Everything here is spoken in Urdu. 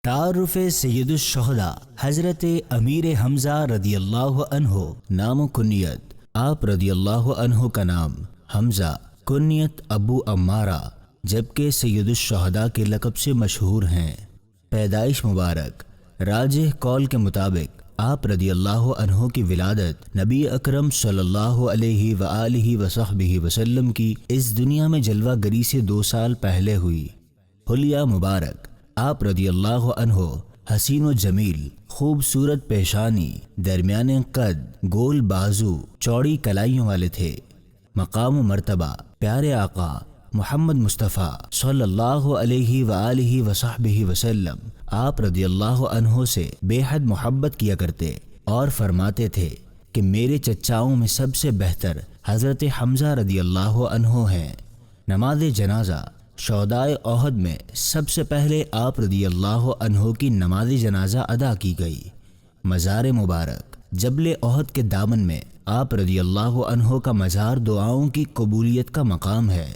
تعارف سید الشہداء حضرت امیر حمزہ رضی اللہ عنہ نام و کنیت۔ آپ رضی اللہ عنہ کا نام حمزہ، کنیت ابو عمارہ، جبکہ سید الشہداء کے لقب سے مشہور ہیں۔ پیدائش مبارک راجح قول کے مطابق آپ رضی اللہ عنہ کی ولادت نبی اکرم صلی اللہ علیہ وآلہ وصحبہ وسلم کی اس دنیا میں جلوہ گری سے 2 سال پہلے ہوئی۔ حلیہ مبارک آپ رضی اللہ عنہ حسین و جمیل، خوبصورت پیشانی، درمیانے قد، گول بازو، چوڑی کلائیوں والے تھے۔ مقام و مرتبہ پیارے آقا محمد مصطفیٰ صلی اللہ علیہ وآلہ وصحبہ وسلم آپ رضی اللہ عنہ سے بے حد محبت کیا کرتے اور فرماتے تھے کہ میرے چچاؤں میں سب سے بہتر حضرت حمزہ رضی اللہ عنہ ہیں۔ نماز جنازہ شہدائے احد میں سب سے پہلے آپ رضی اللہ عنہ کی نماز جنازہ ادا کی گئی۔ مزار مبارک جبل احد کے دامن میں آپ رضی اللہ عنہ کا مزار دعاؤں کی قبولیت کا مقام ہے۔